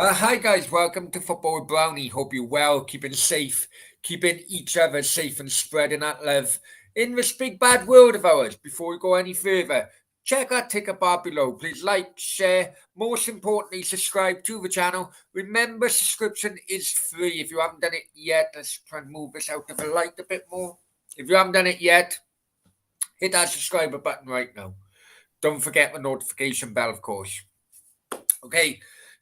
Hi guys, welcome to Football with Brownie. Hope you're well, keeping safe, keeping each other safe and spreading that love in this big bad world of ours. Before we go any further, check our ticker bar below. Please like, share, most importantly, subscribe to the channel. Remember, subscription is free. If you haven't done it yet, let's try and move this out of the light a bit more. If you haven't done it yet, hit that subscriber button right now. Don't forget the notification bell, of course. Okay,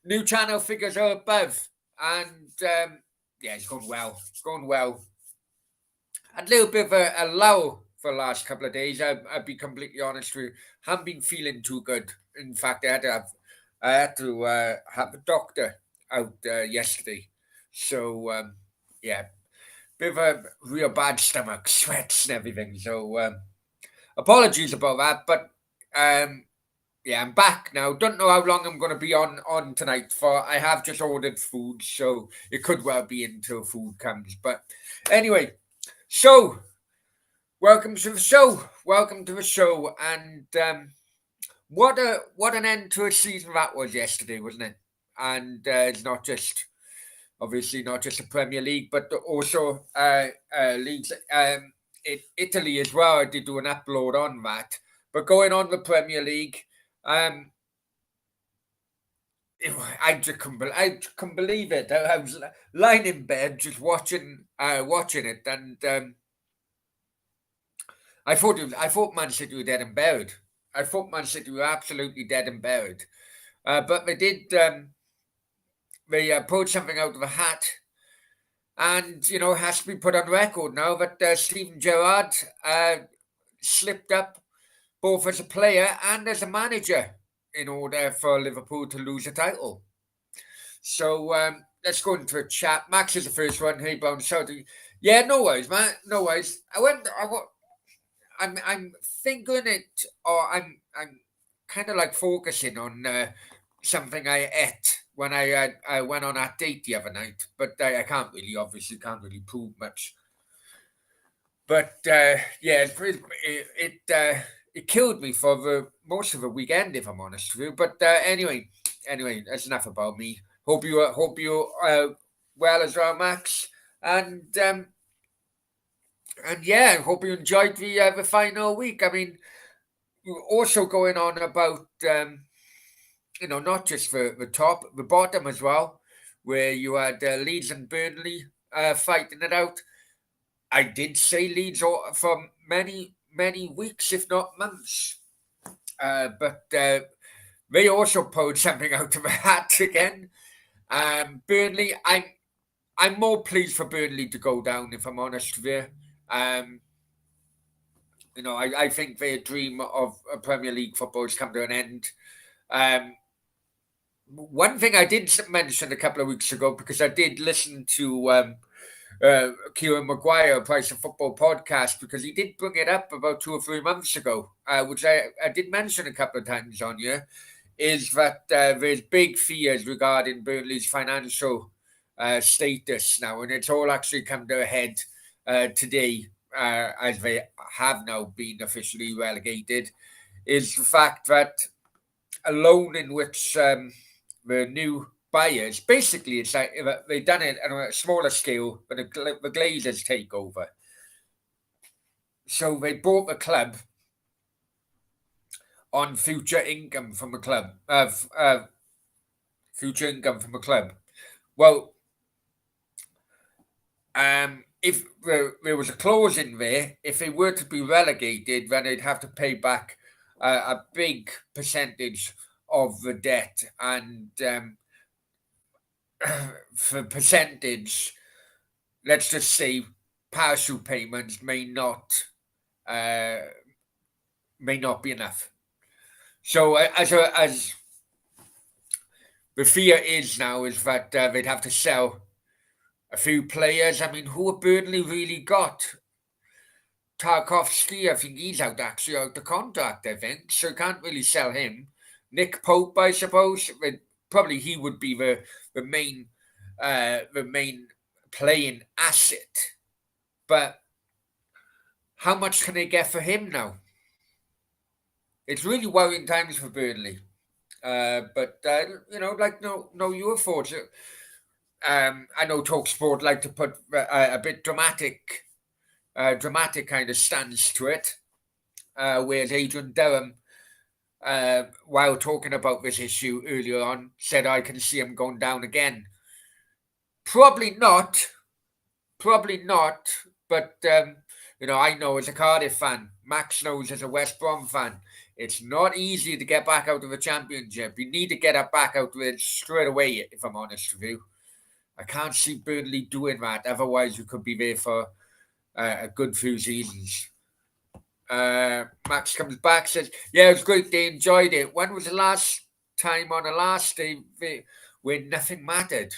new channel figures are above, and yeah, it's going well. It's going well. Had a little bit of a lull for the last couple of days. I'll be completely honest with you. Haven't been feeling too good. In fact, I had to have a doctor out yesterday. So yeah, bit of a real bad stomach, sweats and everything. So apologies about that, but um, yeah, I'm back now. Don't know how long I'm going to be on tonight for. I have just ordered food, so it could well be until food comes. But anyway, so welcome to the show. Welcome to the show. And what an end to a season that was yesterday, wasn't it? And it's not just obviously not just the Premier League, but also leagues in Italy as well. I did do an upload on that. But going on the Premier League. Um, I couldn't believe it. I was lying in bed just watching it, and I thought Man City were dead and buried. I thought Man City were absolutely dead and buried. But they did. They pulled something out of a hat, and it has to be put on record now that Steven Gerrard slipped up both as a player and as a manager in order for Liverpool to lose a title. So let's go into a chat. Max is the first one. Hey, Bones. Yeah, no worries, man. No worries. I'm thinking it, or I'm kind of like focusing on something I ate when I went on that date the other night, but I can't really prove much. But yeah, it killed me for the most of the weekend, if I'm honest with you. But anyway, that's enough about me. Hope you well as well, Max, and yeah, hope you enjoyed the final week. I mean, also going on about not just the top, the bottom as well, where you had Leeds and Burnley fighting it out. I did say Leeds for many weeks, if not months. But they also pulled something out of a hat again. Burnley, I'm more pleased for Burnley to go down, if I'm honest with you. Um, I think their dream of a Premier League football has come to an end. Um, One thing I did mention a couple of weeks ago, because I did listen to Kieran Maguire, Price of Football podcast, because he did bring it up about 2 or 3 months ago, which I did mention a couple of times on here, is that there's big fears regarding Burnley's financial status now, and it's all actually come to a head today, as they have now been officially relegated, is the fact that a loan in which the new buyers, basically, it's like they've done it on a smaller scale, but the Glazers take over. So they bought the club on future income from the club, future income from the club. Well, if there was a clause in there, if they were to be relegated, then they'd have to pay back a big percentage of the debt, and for percentage, let's just say partial payments uh, may not be enough. So as the fear is now is that they'd have to sell a few players. I mean, who have Burnley really got? Tarkovsky, I think he's actually out the contract, I think, so can't really sell him. Nick Pope, I suppose, probably he would be the main playing asset. But how much can they get for him now? It's really worrying times for Burnley. But like no your thoughts. I know Talk Sport like to put a bit dramatic kind of stance to it. Whereas Adrian Durham, while talking about this issue earlier on, said I can see him going down again. Probably not. Probably not. But I know as a Cardiff fan, Max knows as a West Brom fan, it's not easy to get back out of the Championship. You need to get back out of it straight away. If I'm honest with you, I can't see Burnley doing that. Otherwise, you could be there for a good few seasons. Max comes back, says, "Yeah, it was great. They enjoyed it. When was the last time on the last day when nothing mattered?"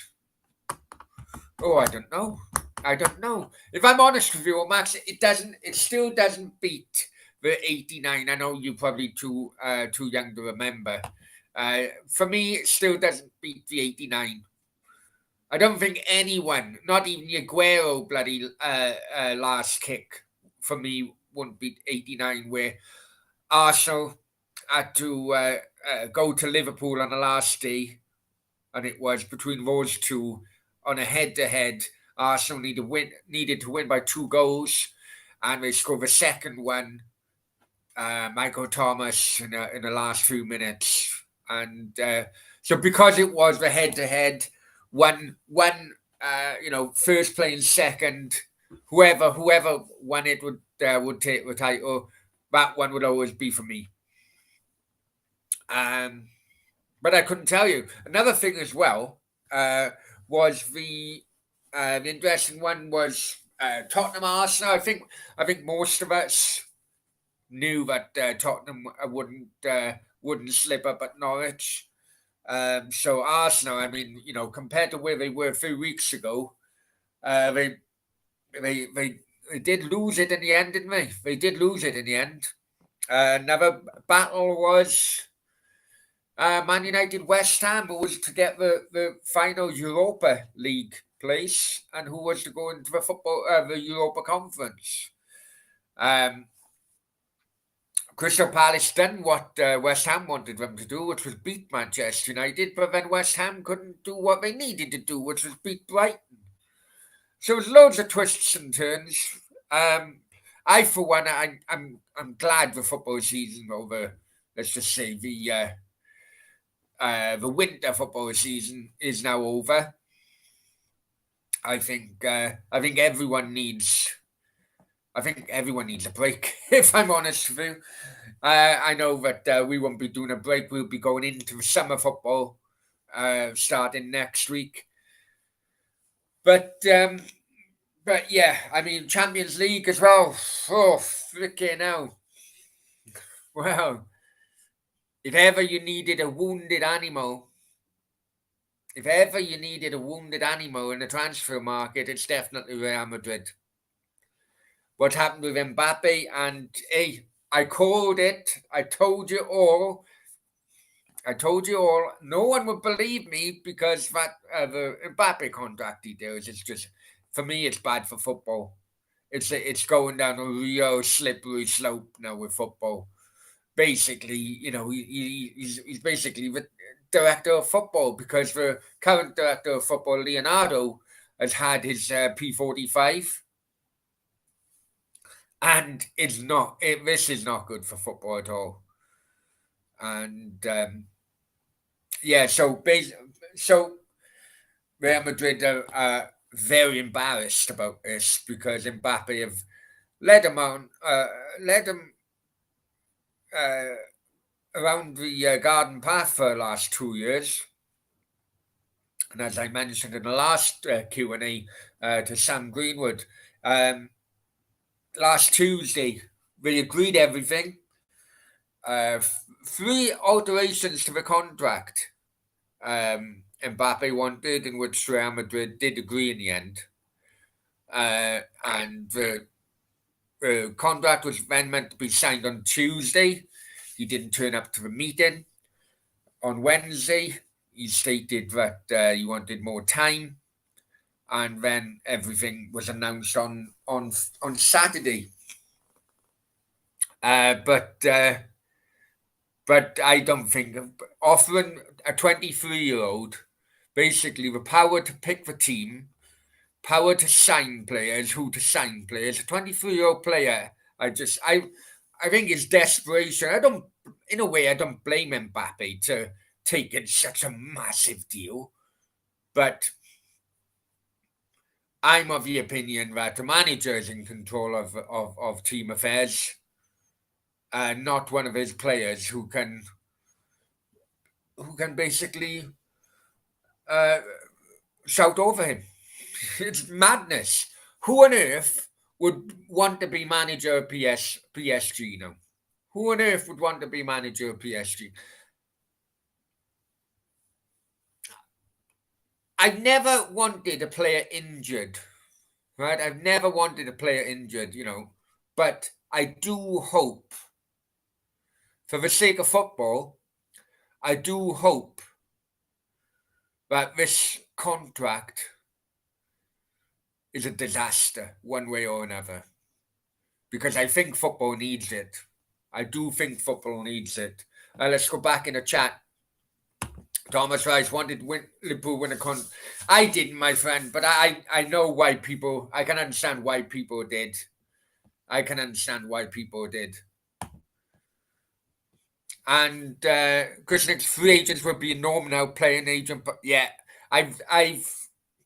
Oh, I don't know. I don't know. If I'm honest with you, Max, it doesn't. It still doesn't beat the '89. I know you're probably too young to remember. For me, it still doesn't beat the '89. I don't think anyone, not even Aguero, bloody last kick, for me wouldn't beat '89, where Arsenal had to go to Liverpool on the last day, and it was between those two on a head-to-head. Arsenal needed to win by 2 goals, and they scored the second one. Michael Thomas in the last few minutes, and so because it was the head-to-head, first playing second, whoever won it would take the title. That one would always be for me. But I couldn't tell you. Another thing as well was the interesting one was Tottenham Arsenal. I think most of us knew that Tottenham wouldn't slip up at Norwich. So Arsenal, I mean, compared to where they were a few weeks ago, they they they they did lose it in the end, didn't they? They did lose it in the end. Another battle was Man United West Ham, who was to get the final Europa League place, and who was to go into the Europa Conference. Um, Crystal Palace done what West Ham wanted them to do, which was beat Manchester United, but then West Ham couldn't do what they needed to do, which was beat Brighton. So there's loads of twists and turns. I, for one, I'm glad the football season over. Let's just say the winter football season is now over. I think everyone needs. I think everyone needs a break. If I'm honest with you, I know that we won't be doing a break. We'll be going into the summer football starting next week. But yeah, I mean Champions League as well. Oh, freaking hell! Well, if ever you needed a wounded animal, if ever you needed a wounded animal in the transfer market, it's definitely Real Madrid. What happened with Mbappe? And hey, I called it. I told you all. I told you all. No one would believe me because that the Mbappe contract details. It's just for me. It's bad for football. It's going down a real slippery slope now with football. Basically, he's basically the director of football because the current director of football, Leonardo, has had his P45, and it's not. This is not good for football at all. And yeah, so Real Madrid are very embarrassed about this because Mbappe have led them uh, around the garden path for the last 2 years. And as I mentioned in the last Q&A to Sam Greenwood, last Tuesday, they agreed everything. 3 alterations to the contract Mbappe wanted, in which Real Madrid did agree in the end. And the contract was then meant to be signed on Tuesday. He didn't turn up to the meeting. On Wednesday, he stated that he wanted more time, and then everything was announced on Saturday. But But I don't think offering a 23-year-old basically the power to pick the team, power to sign players, who to sign players. A 23-year-old player, I think it's desperation. In a way, I don't blame Mbappe to taking such a massive deal, but I'm of the opinion that the manager is in control of team affairs, not one of his players who can basically uh, shout over him. It's madness. Who on earth would want to be manager of PSG now? Who on earth would want to be manager of PSG? I've never wanted a player injured, right? I've never wanted a player injured, but I do hope, for the sake of football, I do hope that this contract is a disaster one way or another, because I think football needs it. I do think football needs it. Let's go back in the chat. Thomas Rice wanted Liverpool win a I didn't, my friend, but I know why people. I can understand why people did. I can understand why people did. And Kushnik's free agents will be a norm now, playing agent. But yeah, I've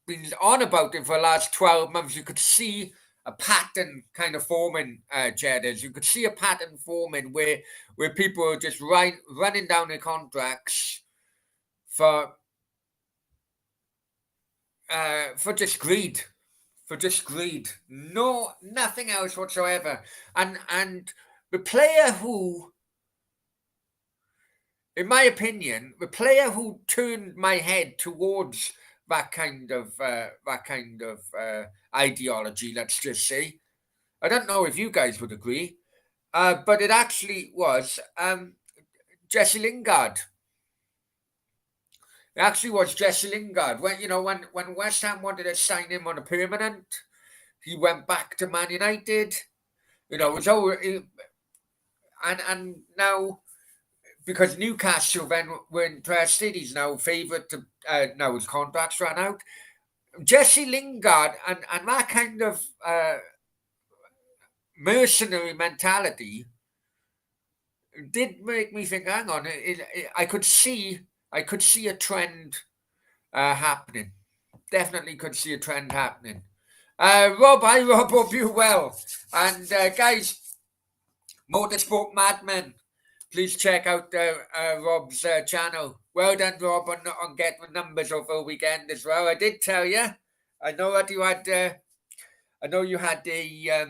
been on about it for the last 12 months. You could see a pattern kind of forming, Cheddars. You could see a pattern forming where people are just running down their contracts for just greed. For just greed. No, nothing else whatsoever. And the player who, in my opinion, the player who turned my head towards that kind of ideology, let's just say, I don't know if you guys would agree, but it actually was Jesse Lingard. It actually was Jesse Lingard. When West Ham wanted to sign him on a permanent, he went back to Man United. It was over, and now, because Newcastle then were interested, he's now favourite to now his contract's run out. Jesse Lingard and that kind of mercenary mentality did make me think, hang on, I could see a trend happening. Definitely could see a trend happening. Rob, hi Rob, hope you're well. And guys, Motorsport Madmen, please check out Rob's channel. Well done, Rob, on getting the numbers over the weekend as well. I did tell you. I know that you had. I know you had a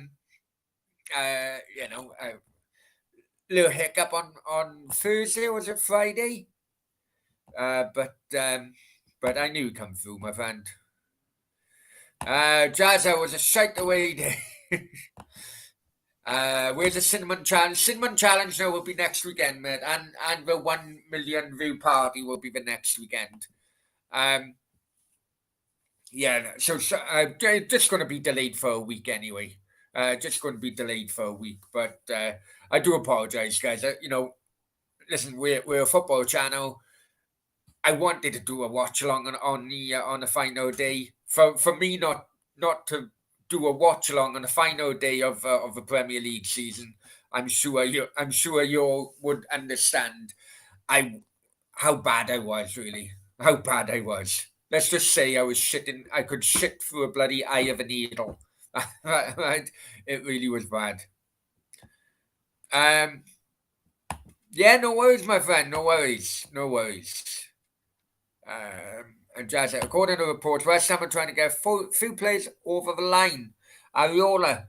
little hiccup on Thursday. Was it Friday? But I knew you'd come through, my friend. Jazza was a shite away day. Where's the Cinnamon Challenge? Cinnamon Challenge now will be next weekend, mate, and the 1 million view party will be the next weekend. Yeah, so just going to be delayed for a week anyway. Just going to be delayed for a week, but I do apologise, guys. Listen, we're a football channel. I wanted to do a watch along on the final day. For me not to do a watch along on the final day of the Premier League season. I'm sure you all would understand how bad I was, really. How bad I was. Let's just say I was shitting. I could shit through a bloody eye of a needle. Right? It really was bad. Yeah, no worries, my friend. No worries. And Jazz, according to reports, West Ham are trying to get a few players over the line. Areola,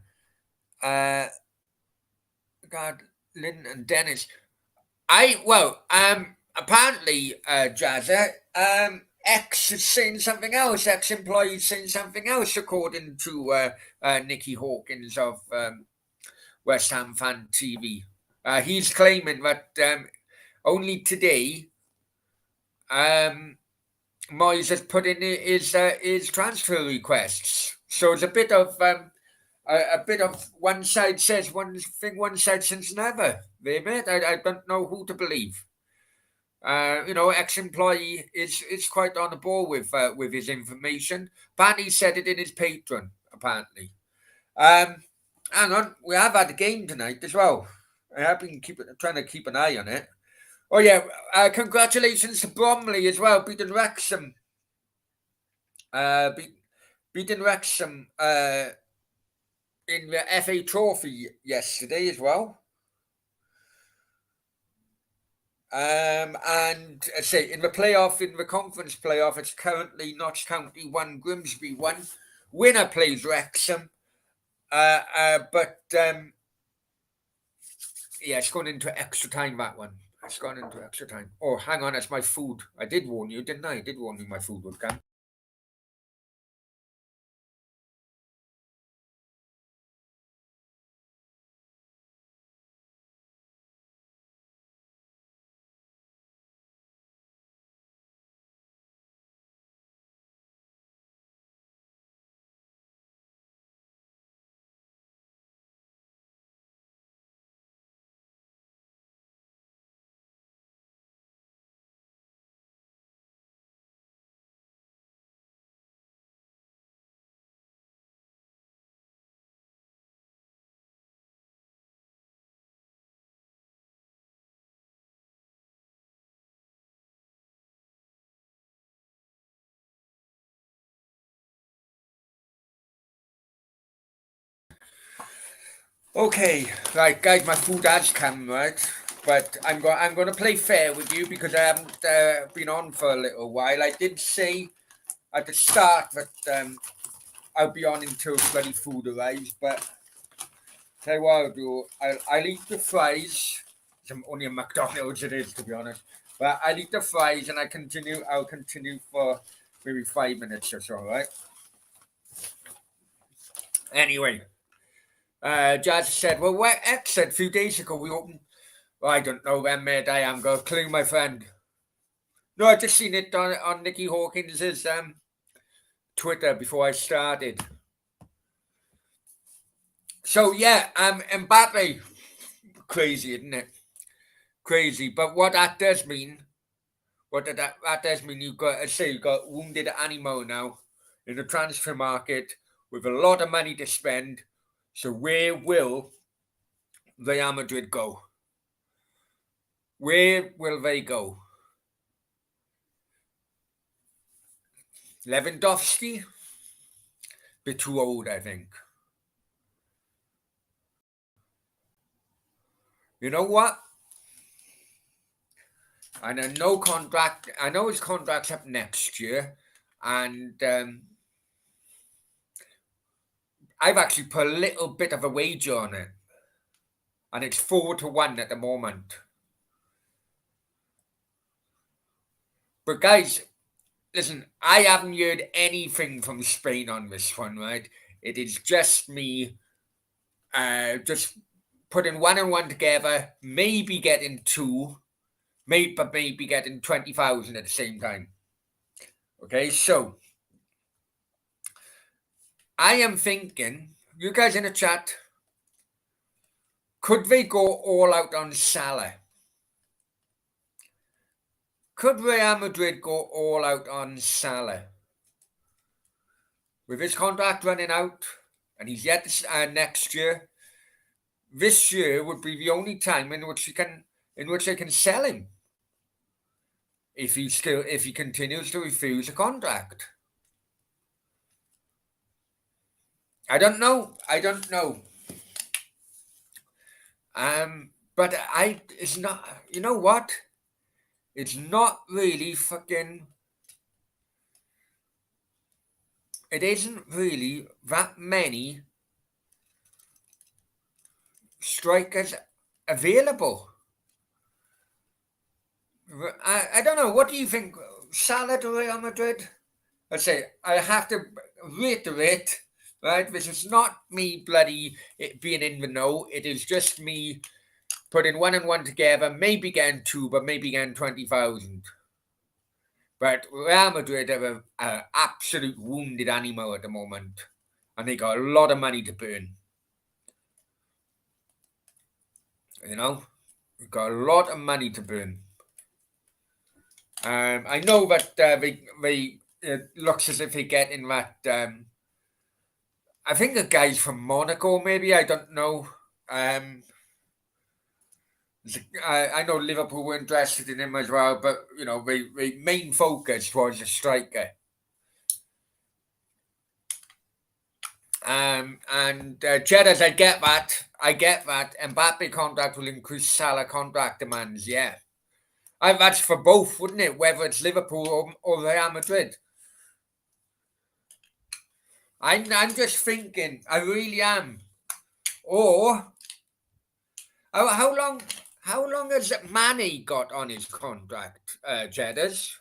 Lynn and Dennis. Apparently, Jazza, X is saying something else. Ex-employee is saying something else, according to Nicky Hawkins of West Ham Fan TV. He's claiming that only today, Moyes has put in his transfer requests. So it's a bit of a bit of one side says one thing, one side says another. There, mate. I don't know who to believe. Ex-employee is quite on the ball with his information. Apparently, he said it in his Patreon. Apparently, um, hang on, we have had a game tonight as well. I have been trying to keep an eye on it. Oh yeah, congratulations to Bromley as well, beating Wrexham. Beating Wrexham in the FA Trophy yesterday as well. And I say in the conference playoff, it's currently Notts County 1, Grimsby 1. Winner plays Wrexham. But yeah, it's gone into extra time, that one. It's gone into extra time. Oh, hang on, that's my food. I did warn you, didn't I? I did warn you my food would come. Okay, right, guys, my food has come, right? But I'm going to play fair with you because I haven't been on for a little while. I did say at the start that I'll be on until bloody food arrives, but tell you what I'll do, I'll eat the fries. It's only a McDonald's it is, to be honest. But I'll eat the fries and I'll continue for maybe 5 minutes or so, right? Anyway, Jazz said, well, what X said a few days ago we opened. Well, I don't know when, mate. I am got a clue, my friend. No, I just seen it on Nicky Hawkins's Twitter before I started. So yeah, Mbappe, crazy, isn't it? Crazy. But what that does mean, that does mean you've got wounded animal now in the transfer market with a lot of money to spend. So where will Real Madrid go? Where will they go? Lewandowski? Bit too old, I think. You know what? And I know contract. I know his contract's up next year, and I've actually put a little bit of a wager on it, and it's 4-1 at the moment. But guys, listen, I haven't heard anything from Spain on this one, right? It is just me, just putting one and one together, maybe getting two, maybe getting 20,000 at the same time. Okay, so I am thinking, you guys in the chat, could they go all out on Salah? Could Real Madrid go all out on Salah? With his contract running out, and he's yet next year, this year would be the only time in which they can sell him if he continues to refuse a contract. I don't know. But it's not. You know what? It's not really fucking. It isn't really that many strikers available. I don't know. What do you think? Salah to Real Madrid? I say I have to reiterate, right? This is not me bloody being in the know. It is just me putting one and one together, maybe getting two, but maybe getting 20,000. But Real Madrid are an absolute wounded animal at the moment. and they got a lot of money to burn. You know, they've got a lot of money to burn. I know that they it looks as if they're getting that. I think the guy's from Monaco, maybe, I don't know. Um, I know Liverpool were interested in him as well, but you know, the main focus was a striker. And Cheddars, I get that. I get that. Mbappe contract will increase Salah contract demands. Yeah, that's for both, wouldn't it? Whether it's Liverpool or Real Madrid. I'm just thinking. I really am. Or how long? How long has Manny got on his contract, Cheddars?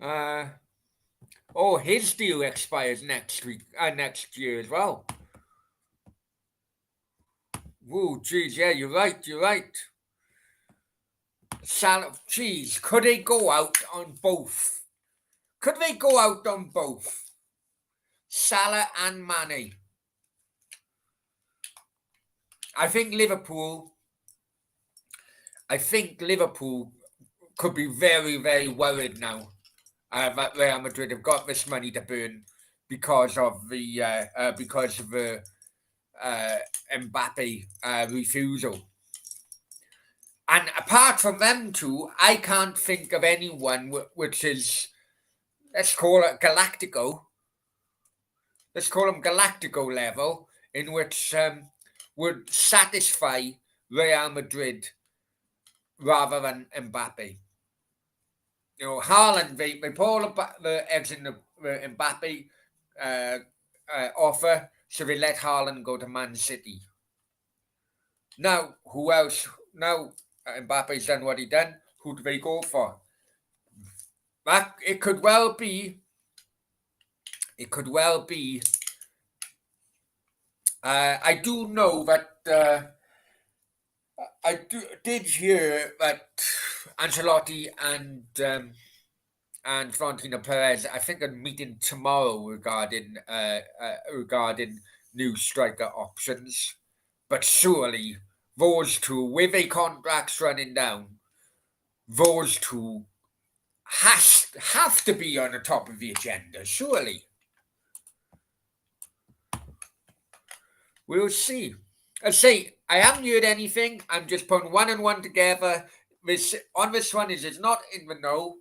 Uh, oh, his deal expires next week, next year as well. Whoa, geez, yeah, you're right. You're right. Salah, geez, could they go out on both? Could they go out on both? Salah and Mane. I think Liverpool. I think Liverpool could be very, very worried now that Real Madrid have got this money to burn because of the Mbappe refusal. And apart from them two, I can't think of anyone which is, let's call it Galactico. Let's call them Galactico level, in which would satisfy Real Madrid rather than Mbappe. You know, Haaland, they put all the eggs in the Mbappe uh, offer, so they let Haaland go to Man City. Now, who else? Now, Mbappe's done what he done. Who do they go for? That it could well be. It could well be. I do know that. Did hear that Ancelotti and Florentino Perez, I think, are meeting tomorrow regarding new striker options. But surely those two, with a contracts running down, those two have to be on the top of the agenda. Surely, we'll see. I say I haven't heard anything. I'm just putting one and one together. This one is not in the know.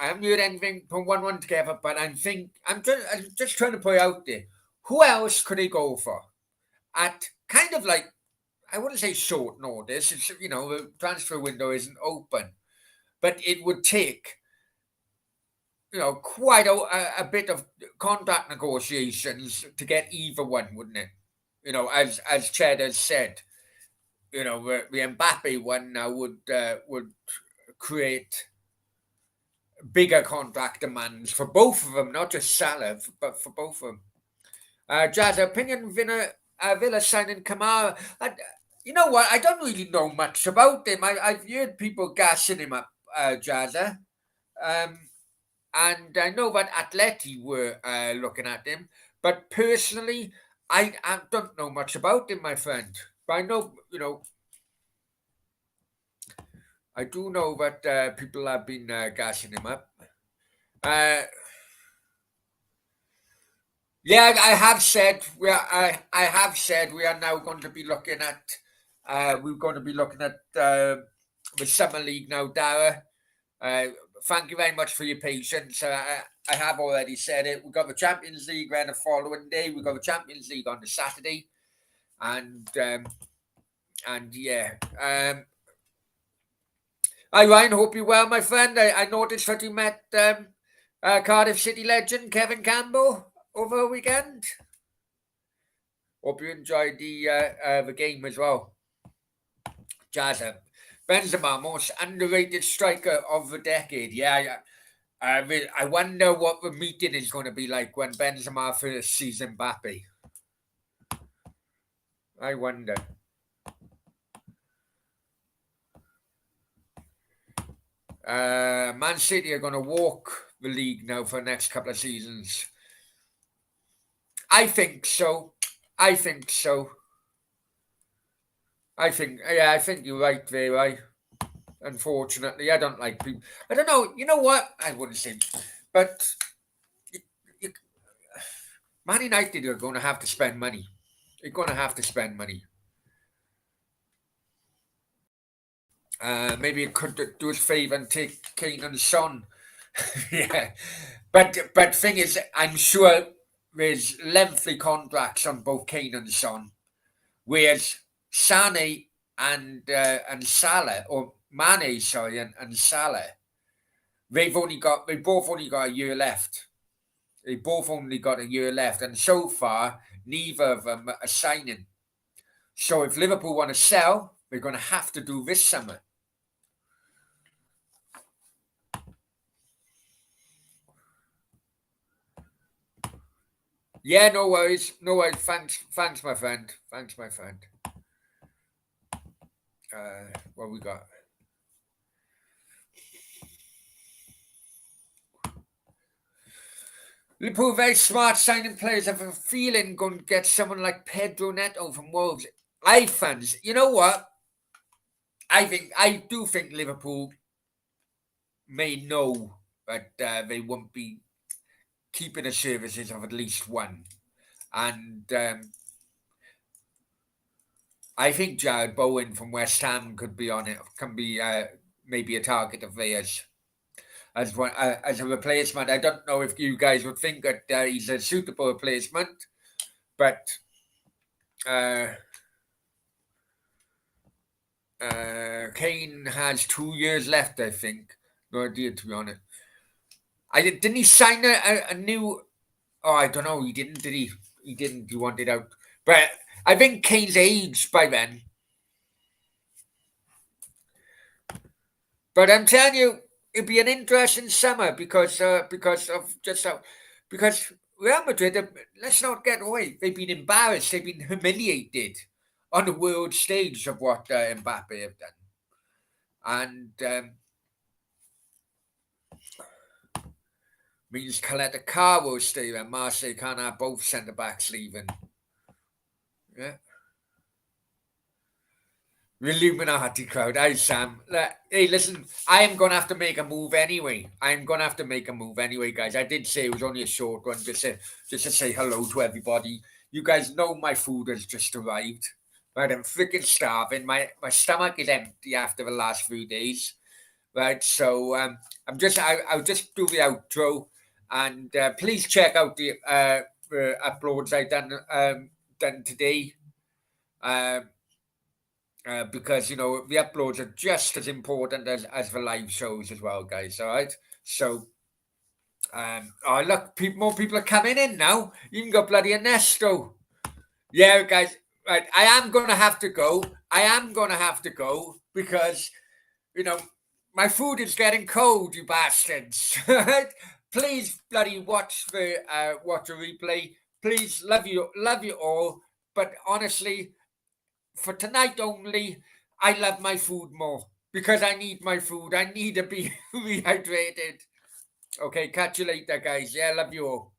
I haven't heard anything from one together, but I'm just trying to put out there. Who else could he go for? At kind of like, I wouldn't say short notice. It's, you know, the transfer window isn't open, but it would take, you know, quite a bit of contract negotiations to get either one, wouldn't it? You know, as Ched has said, you know, the Mbappe one now would create bigger contract demands for both of them, not just Salah, but for both of them. Jazz, opinion Villa signing Kamara. You know what? I don't really know much about him. I've heard people gassing him up, Jazza. And I know that Atleti were looking at him. But personally, I don't know much about him, my friend. But I know, you know, I do know that people have been gassing him up. Yeah, I have said I have said we are now going to be looking at we're going to be looking at the summer league now, Dara. Thank you very much for your patience. I have already said it. We've got the Champions League then the following day. We've got the Champions League on the Saturday, and yeah. Hi Ryan, hope you're well, my friend. I noticed that you met Cardiff City legend Kevin Campbell over the weekend. Hope you enjoyed the game as well. Jazza. Benzema, most underrated striker of the decade. Yeah. I wonder what the meeting is going to be like when Benzema first sees Mbappe. I wonder. Man City are going to walk the league now for the next couple of seasons. I think so. I think you're right there, right? Unfortunately, I don't like people. I don't know. You know what? I wouldn't say, but you, Man United are going to have to spend money. You're going to have to spend money. Maybe it could do us a favour and take Kane and Son. Yeah, but thing is, I'm sure there's lengthy contracts on both Kane and Son, whereas Sane and Salah, or Mane, sorry, and Salah, they both only got a year left. They both only got a year left, and so far neither of them are signing. So if Liverpool want to sell, they're going to have to do this summer. Yeah, no worries. No worries. Thanks, my friend. What we got? Liverpool very smart signing players. I have a feeling going to get someone like Pedro Neto from Wolves. Fans, you know what? I do think Liverpool may know that they won't be keeping the services of at least one, and I think Jared Bowen from West Ham could be on it. Can be maybe a target of theirs as one as a replacement. I don't know if you guys would think that he's a suitable replacement, but Kane has 2 years left, I think. No idea, to be honest. Didn't he sign a new? Oh, I don't know. He didn't, did he? He didn't. He wanted out, but I think Kane's age by then. But I'm telling you, it'd be an interesting summer because Real Madrid. Let's not get away. They've been embarrassed. They've been humiliated on the world stage of what Mbappe have done, and means Coletta Carr will stay there. Marseille can't have both centre backs leaving. Yeah. The Illuminati crowd. Hey, Sam. Hey, listen, I am going to have to make a move anyway. Guys. I did say it was only a short one, just to say hello to everybody. You guys know my food has just arrived. Right, I'm freaking starving. My stomach is empty after the last few days. Right, so I'll just do the outro, and please check out the uploads I done today. Because the uploads are just as important as the live shows as well, guys. All right. So, oh look, more people are coming in now. You can go bloody Ernesto. Yeah, guys. Right, I am gonna have to go. Because my food is getting cold. You bastards. Right? Please, bloody watch the replay. Please, love you all. But honestly, for tonight only, I love my food more because I need my food. I need to be rehydrated. Okay, catch you later, guys. Yeah, love you all.